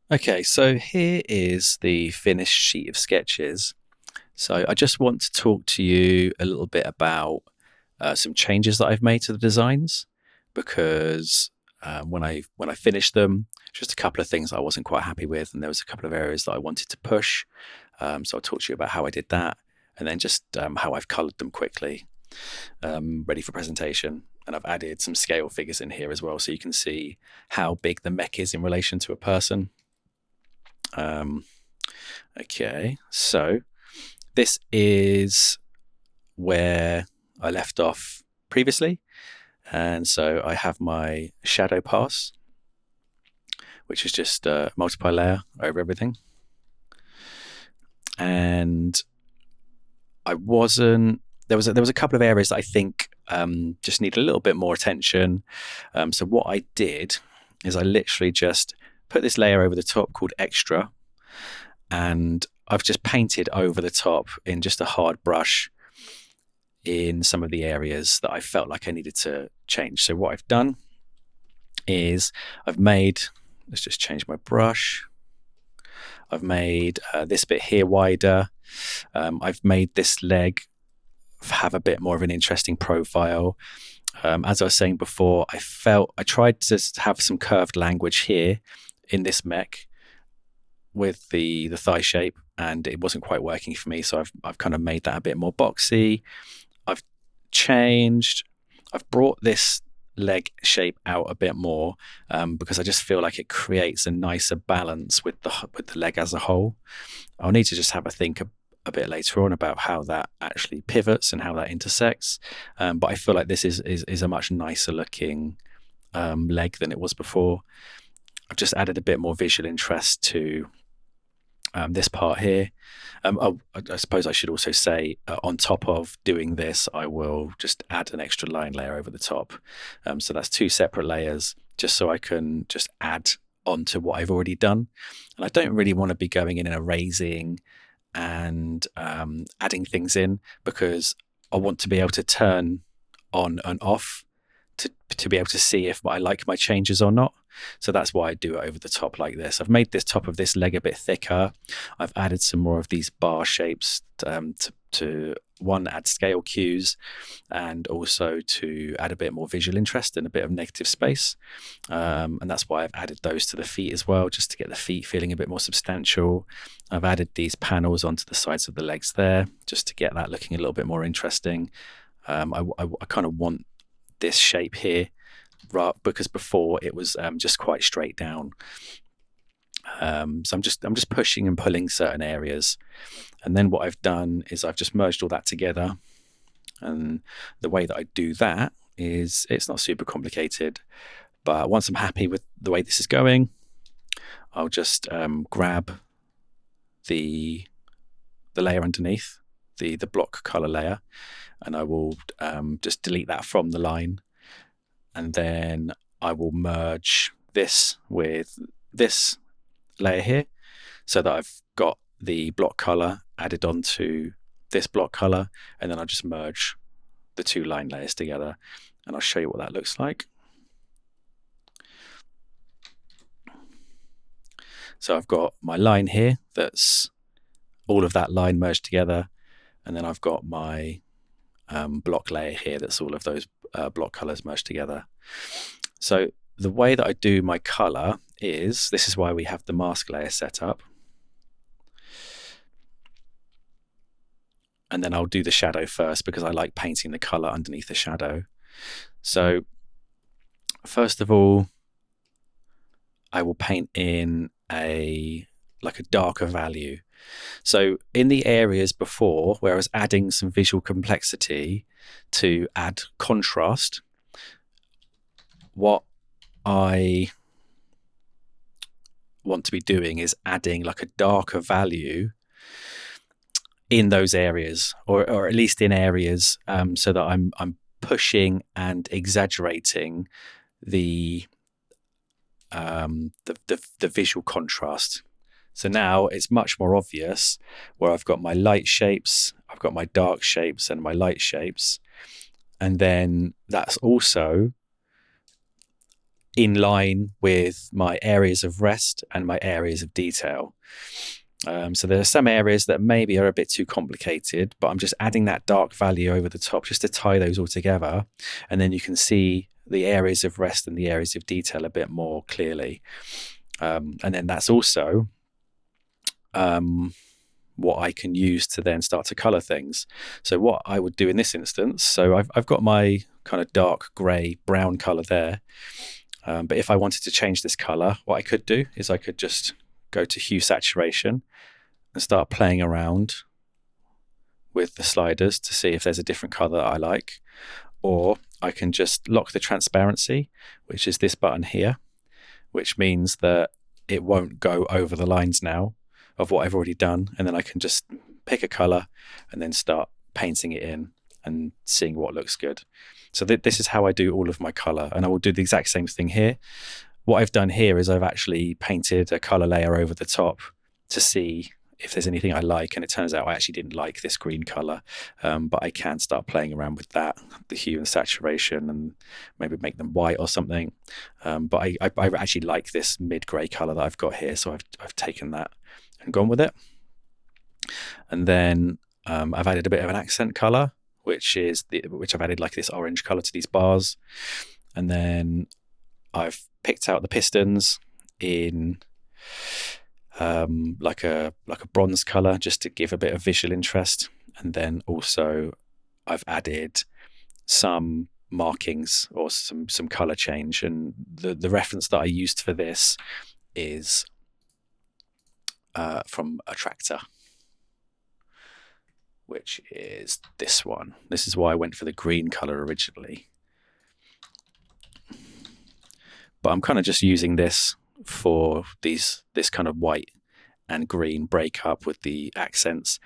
Okay, so here is the finished sheet of sketches. So I just want to talk to you a little bit about some changes that I've made to the designs because when I finished them, just a couple of things I wasn't quite happy with, and there was a couple of areas that I wanted to push. So I'll talk to you about how I did that, and then just how I've coloured them quickly, ready for presentation. And I've added some scale figures in here as well, so you can see how big the mech is in relation to a person. Um, okay, so this is where I left off previously. And so I have my shadow pass, which is just a multiply layer over everything. And I wasn't, there was a couple of areas that I think just need a little bit more attention. So what I did is I literally just put this layer over the top called extra, and I've just painted over the top in just a hard brush in some of the areas that I felt like I needed to change. So what I've done is I've made, let's just change my brush. I've made this bit here wider. I've made this leg have a bit more of an interesting profile. As I was saying before, I tried to have some curved language here in this mech with the thigh shape, and it wasn't quite working for me. So I've kind of made that a bit more boxy. I've changed. I've brought this leg shape out a bit more because I just feel like it creates a nicer balance with the leg as a whole. I'll need to just have a think a bit later on about how that actually pivots and how that intersects. But I feel like this is a much nicer looking leg than it was before. I've just added a bit more visual interest to this part here. I suppose I should also say, on top of doing this, I will just add an extra line layer over the top. So that's two separate layers, just so I can just add onto what I've already done. And I don't really want to be going in and erasing and adding things in, because I want to be able to turn on and off to be able to see if I like my changes or not. So that's why I do it over the top like this. I've made this top of this leg a bit thicker. I've added some more of these bar shapes to one, add scale cues, and also to add a bit more visual interest and a bit of negative space. And that's why I've added those to the feet as well, just to get the feet feeling a bit more substantial. I've added these panels onto the sides of the legs there, just to get that looking a little bit more interesting. I kind of want this shape here, because before it was just quite straight down. So I'm just pushing and pulling certain areas, and then what I've done is I've just merged all that together. And the way that I do that is, it's not super complicated, but once I'm happy with the way this is going, I'll just grab the layer underneath, the block color layer, and I will just delete that from the line, and then I will merge this with this layer here, so that I've got the block color added onto this block color, and then I'll just merge the two line layers together, and I'll show you what that looks like. So I've got my line here that's all of that line merged together, and then I've got my block layer here that's all of those block colors merged together. So the way that I do my color is, this is why we have the mask layer set up. And then I'll do the shadow first, because I like painting the color underneath the shadow. So first of all, I will paint in a darker value. So in the areas before where I was adding some visual complexity to add contrast, what I want to be doing is adding like a darker value in those areas, or at least in areas, so that I'm pushing and exaggerating the visual contrast. So now it's much more obvious where I've got my light shapes, I've got my dark shapes and my light shapes. And then that's also in line with my areas of rest and my areas of detail. So there are some areas that maybe are a bit too complicated, but I'm just adding that dark value over the top just to tie those all together. And then you can see the areas of rest and the areas of detail a bit more clearly. And then that's also what I can use to then start to color things. So what I would do in this instance, so I've got my kind of dark gray brown color there. But if I wanted to change this color, what I could do is I could just go to hue saturation and start playing around with the sliders to see if there's a different color that I like. Or I can just lock the transparency, which is this button here, which means that it won't go over the lines now of what I've already done. And then I can just pick a color and then start painting it in and seeing what looks good. So this is how I do all of my color, and I will do the exact same thing here. What I've done here is I've actually painted a color layer over the top to see if there's anything I like, and it turns out I actually didn't like this green color, but I can start playing around with that, the hue and saturation, and maybe make them white or something. But I actually like this mid-gray color that I've got here, so I've taken that and gone with it. And then I've added a bit of an accent color, which I've added like this orange color to these bars, and then I've picked out the pistons in like a bronze color just to give a bit of visual interest. And then also I've added some markings or some color change, and the reference that I used for this is from a tractor, which is this one. This is why I went for the green color originally, but I'm kind of just using this for this kind of white and green breakup with the accents.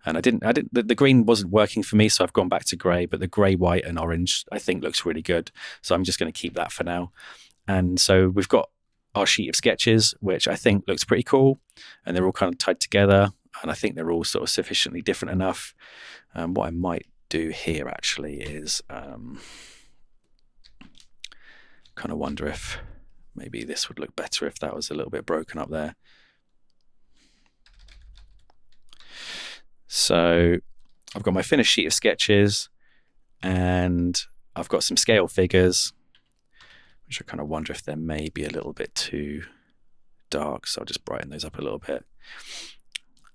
And the green wasn't working for me, so I've gone back to gray, but the gray, white and orange I think looks really good, so I'm just going to keep that for now. And so we've got our sheet of sketches, which I think looks pretty cool, and they're all kind of tied together, and I think they're all sort of sufficiently different enough. What I might do here actually is kind of wonder if maybe this would look better if that was a little bit broken up there. So I've got my finished sheet of sketches, and I've got some scale figures, which I kind of wonder if they're maybe a little bit too dark, so I'll just brighten those up a little bit.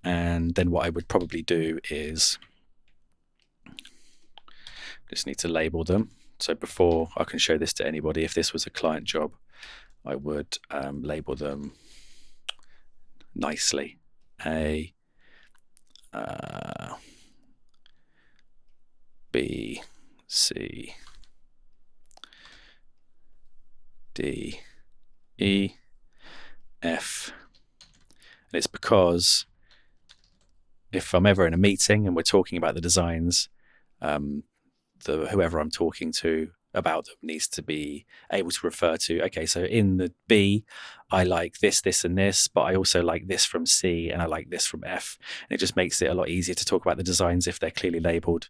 And then what I would probably do is just need to label them. So before I can show this to anybody, if this was a client job, I would label them nicely. A, B, C, D, E, F. And it's because if I'm ever in a meeting and we're talking about the designs, whoever I'm talking to about them needs to be able to refer to, okay, so in the B, I like this, this, and this, but I also like this from C, and I like this from F. And it just makes it a lot easier to talk about the designs if they're clearly labeled.